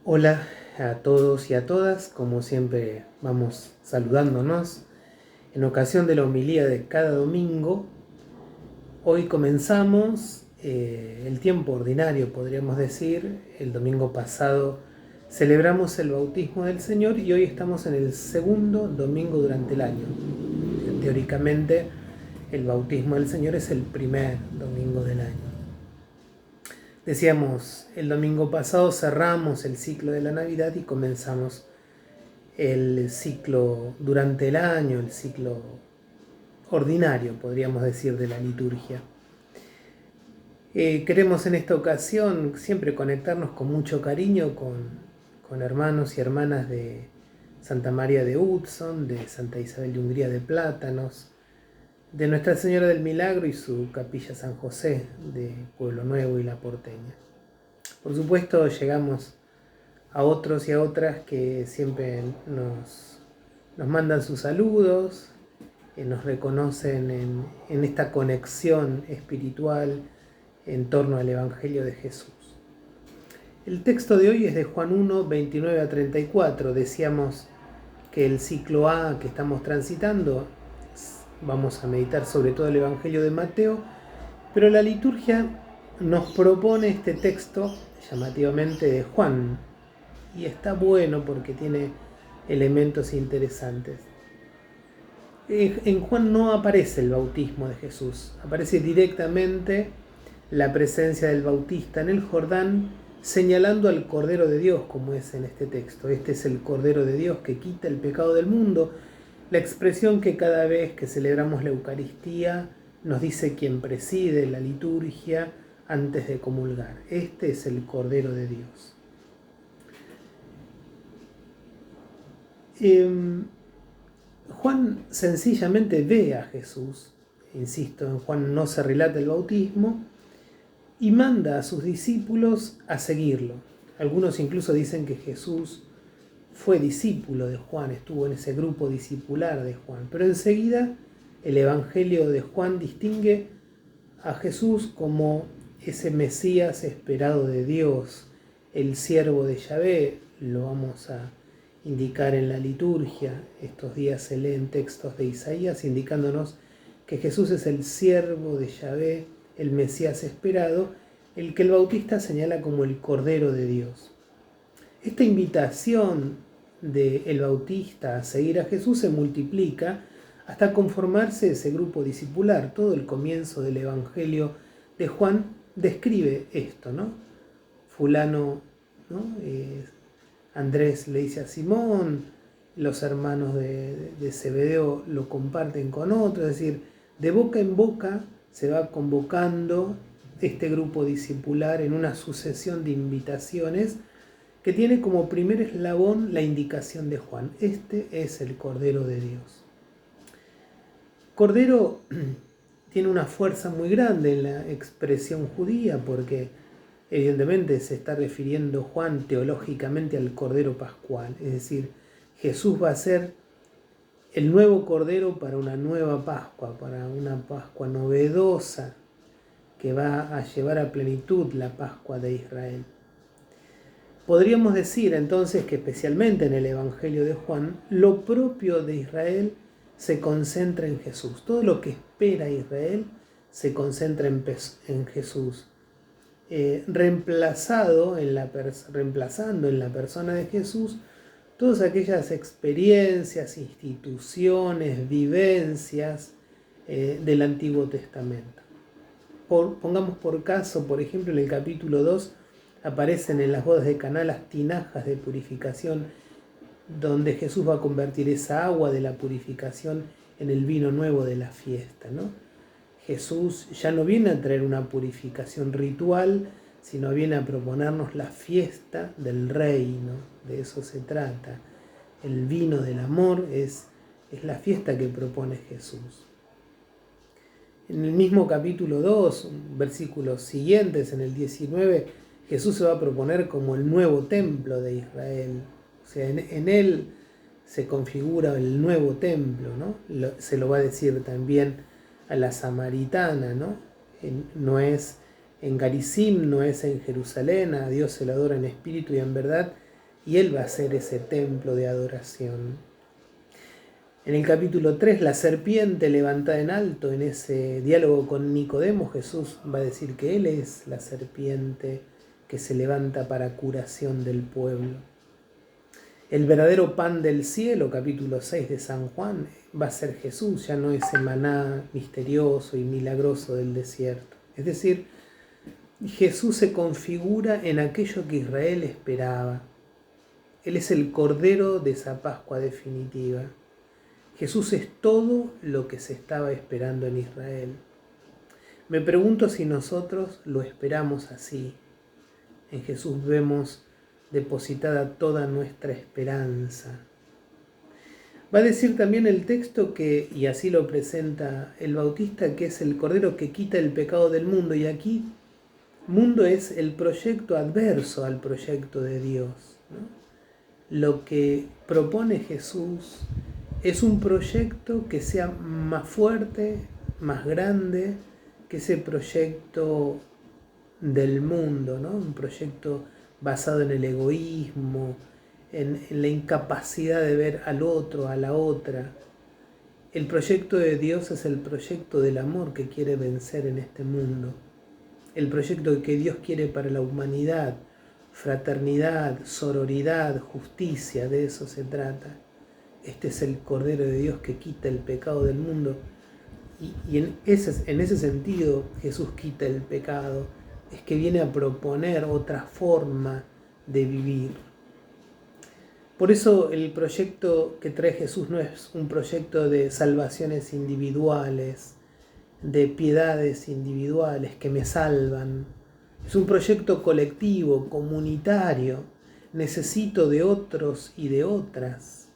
Hola a todos y a todas, como siempre vamos saludándonos en ocasión de la homilía de cada domingo. Hoy comenzamos el tiempo ordinario, podríamos decir. El domingo pasado celebramos el bautismo del Señor y hoy estamos en el segundo domingo durante el año. Teóricamente el bautismo del Señor es el primer domingo del año. Decíamos, el domingo pasado cerramos el ciclo de la Navidad y comenzamos el ciclo durante el año, el ciclo ordinario, podríamos decir, de la liturgia. Queremos en esta ocasión siempre conectarnos con mucho cariño con hermanos y hermanas de Santa María de Hudson, de Santa Isabel de Hungría de Plátanos, de Nuestra Señora del Milagro y su capilla San José de Pueblo Nuevo y La Porteña. Por supuesto, llegamos a otros y a otras que siempre nos mandan sus saludos, nos reconocen en esta conexión espiritual en torno al Evangelio de Jesús. El texto de hoy es de Juan 1, 29 a 34. Decíamos que el ciclo A que estamos transitando, vamos a meditar sobre todo el Evangelio de Mateo, pero la liturgia nos propone este texto llamativamente de Juan, y está bueno porque tiene elementos interesantes. En Juan no aparece el bautismo de Jesús, aparece directamente la presencia del Bautista en el Jordán, señalando al Cordero de Dios, como es en este texto. Este es el Cordero de Dios que quita el pecado del mundo, la expresión que cada vez que celebramos la Eucaristía nos dice quien preside la liturgia antes de comulgar. Este es el Cordero de Dios. Juan sencillamente ve a Jesús, insisto, en Juan no se relata el bautismo, y manda a sus discípulos a seguirlo. Algunos incluso dicen que Jesús fue discípulo de Juan, estuvo en ese grupo discipular de Juan, pero enseguida el Evangelio de Juan distingue a Jesús como ese Mesías esperado de Dios, el siervo de Yahvé. Lo vamos a indicar en la liturgia. Estos días se leen textos de Isaías indicándonos que Jesús es el siervo de Yahvé, el Mesías esperado, el que el Bautista señala como el Cordero de Dios. Esta invitación del Bautista a seguir a Jesús se multiplica hasta conformarse ese grupo discipular. Todo el comienzo del Evangelio de Juan describe esto, ¿no? Fulano, ¿no? Andrés le dice a Simón, los hermanos de Zebedeo lo comparten con otros, es decir, de boca en boca se va convocando este grupo discipular en una sucesión de invitaciones que tiene como primer eslabón la indicación de Juan. Este es el Cordero de Dios. Cordero tiene una fuerza muy grande en la expresión judía porque evidentemente se está refiriendo Juan teológicamente al Cordero Pascual, es decir, Jesús va a ser el nuevo Cordero para una nueva Pascua, para una Pascua novedosa que va a llevar a plenitud la Pascua de Israel. Podríamos decir entonces que especialmente en el Evangelio de Juan, lo propio de Israel se concentra en Jesús. Todo lo que espera Israel se concentra en Jesús. Reemplazando en la persona de Jesús todas aquellas experiencias, instituciones, vivencias del Antiguo Testamento. Pongamos por caso, por ejemplo, en el capítulo 2 aparecen en las bodas de Caná las tinajas de purificación, donde Jesús va a convertir esa agua de la purificación en el vino nuevo de la fiesta, ¿no? Jesús ya no viene a traer una purificación ritual, sino viene a proponernos la fiesta del reino. De eso se trata. El vino del amor es la fiesta que propone Jesús. En el mismo capítulo 2, versículos siguientes, en el 19, Jesús se va a proponer como el nuevo templo de Israel. O sea, en él se configura el nuevo templo, ¿no? Se lo va a decir también a la samaritana, ¿no? No es en Garizim, no es en Jerusalén, a Dios se le adora en espíritu y en verdad, y Él va a ser ese templo de adoración. En el capítulo 3, la serpiente levantada en alto, en ese diálogo con Nicodemo, Jesús va a decir que Él es la serpiente que se levanta para curación del pueblo. El verdadero pan del cielo, capítulo 6 de San Juan, va a ser Jesús, ya no ese maná misterioso y milagroso del desierto. Es decir, Jesús se configura en aquello que Israel esperaba. Él es el Cordero de esa Pascua definitiva. Jesús es todo lo que se estaba esperando en Israel. Me pregunto si nosotros lo esperamos así. En Jesús vemos depositada toda nuestra esperanza. Va a decir también el texto que, y así lo presenta el Bautista, que es el Cordero que quita el pecado del mundo. Y aquí, mundo es el proyecto adverso al proyecto de Dios, ¿no? Lo que propone Jesús es un proyecto que sea más fuerte, más grande que ese proyecto del mundo, ¿no? Un proyecto basado en el egoísmo, en la incapacidad de ver al otro, a la otra. El proyecto de Dios es el proyecto del amor que quiere vencer en este mundo. El proyecto que Dios quiere para la humanidad, fraternidad, sororidad, justicia, de eso se trata. Este es el Cordero de Dios que quita el pecado del mundo. Y en ese sentido Jesús quita el pecado. Es que viene a proponer otra forma de vivir. Por eso el proyecto que trae Jesús no es un proyecto de salvaciones individuales, de piedades individuales que me salvan. Es un proyecto colectivo, comunitario. Necesito de otros y de otras.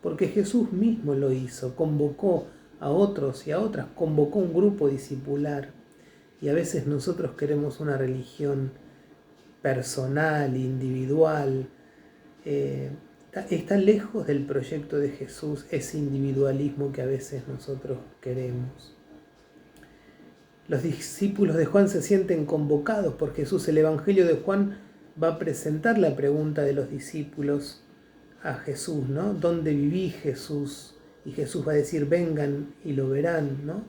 Porque Jesús mismo lo hizo, convocó a otros y a otras, convocó un grupo discipular. Y a veces nosotros queremos una religión personal, individual. Está lejos del proyecto de Jesús ese individualismo que a veces nosotros queremos. Los discípulos de Juan se sienten convocados por Jesús. El Evangelio de Juan va a presentar la pregunta de los discípulos a Jesús, ¿no? ¿Dónde viví, Jesús? Y Jesús va a decir, vengan y lo verán, ¿no?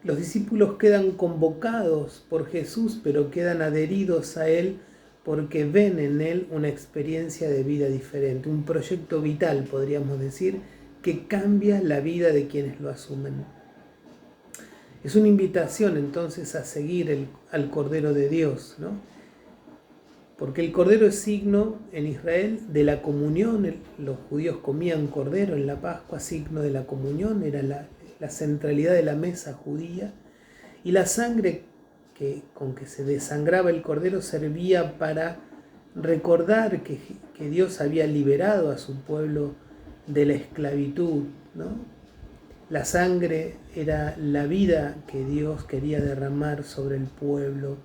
Los discípulos quedan convocados por Jesús, pero quedan adheridos a Él porque ven en Él una experiencia de vida diferente, un proyecto vital, podríamos decir, que cambia la vida de quienes lo asumen. Es una invitación entonces a seguir al Cordero de Dios, ¿no? Porque el cordero es signo en Israel de la comunión. Los judíos comían cordero en la Pascua, signo de la comunión, era la centralidad de la mesa judía. Y la sangre con que se desangraba el cordero servía para recordar que Dios había liberado a su pueblo de la esclavitud, ¿no? La sangre era la vida que Dios quería derramar sobre el pueblo,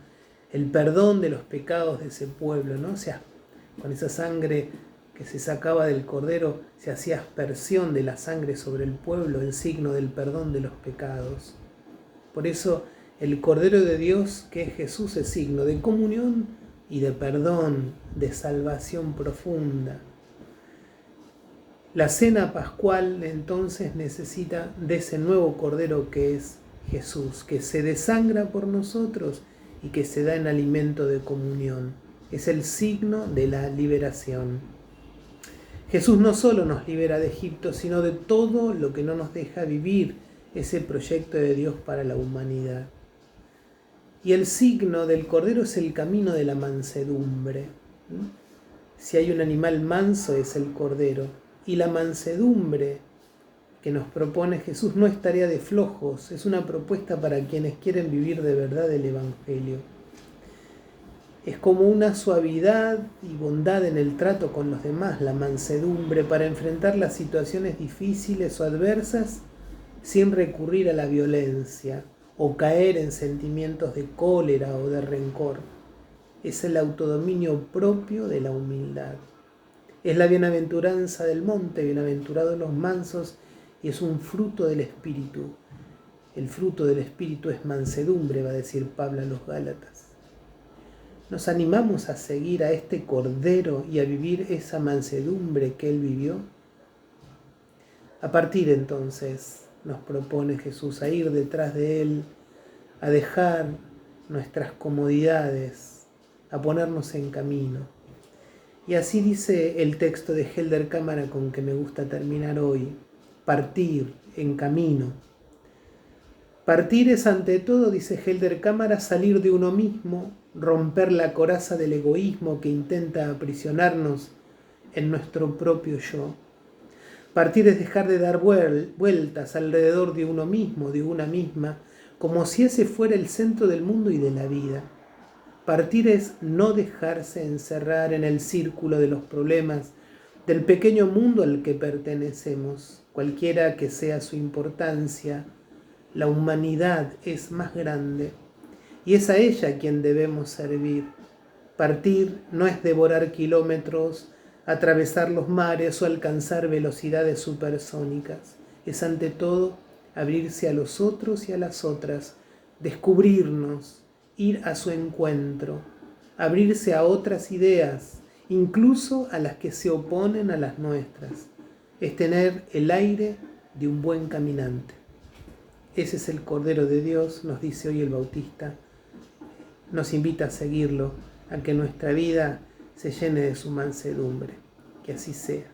el perdón de los pecados de ese pueblo, ¿no? O sea, con esa sangre que se sacaba del cordero se hacía aspersión de la sangre sobre el pueblo en signo del perdón de los pecados. Por eso el Cordero de Dios, que es Jesús, es signo de comunión y de perdón, de salvación profunda. La cena pascual entonces necesita de ese nuevo Cordero que es Jesús, que se desangra por nosotros y que se da en alimento de comunión. Es el signo de la liberación. Jesús no solo nos libera de Egipto, sino de todo lo que no nos deja vivir ese proyecto de Dios para la humanidad. Y el signo del Cordero es el camino de la mansedumbre. Si hay un animal manso es el Cordero. Y la mansedumbre que nos propone Jesús no es tarea de flojos, es una propuesta para quienes quieren vivir de verdad el Evangelio. Es como una suavidad y bondad en el trato con los demás, la mansedumbre, para enfrentar las situaciones difíciles o adversas sin recurrir a la violencia o caer en sentimientos de cólera o de rencor. Es el autodominio propio de la humildad. Es la bienaventuranza del monte, bienaventurados los mansos, y es un fruto del Espíritu. El fruto del Espíritu es mansedumbre, va a decir Pablo a los Gálatas. ¿Nos animamos a seguir a este Cordero y a vivir esa mansedumbre que Él vivió? A partir entonces nos propone Jesús a ir detrás de Él, a dejar nuestras comodidades, a ponernos en camino. Y así dice el texto de Helder Cámara con que me gusta terminar hoy: partir en camino. Partir es ante todo, dice Helder Cámara, salir de uno mismo, romper la coraza del egoísmo que intenta aprisionarnos en nuestro propio yo. Partir es dejar de dar vueltas alrededor de uno mismo, de una misma, como si ese fuera el centro del mundo y de la vida. Partir es no dejarse encerrar en el círculo de los problemas del pequeño mundo al que pertenecemos, cualquiera que sea su importancia. La humanidad es más grande y es a ella a quien debemos servir. Partir no es devorar kilómetros, atravesar los mares o alcanzar velocidades supersónicas. Es ante todo abrirse a los otros y a las otras, descubrirnos, ir a su encuentro, abrirse a otras ideas, incluso a las que se oponen a las nuestras. Es tener el aire de un buen caminante. Ese es el Cordero de Dios, nos dice hoy el Bautista. Nos invita a seguirlo, a que nuestra vida se llene de su mansedumbre. Que así sea.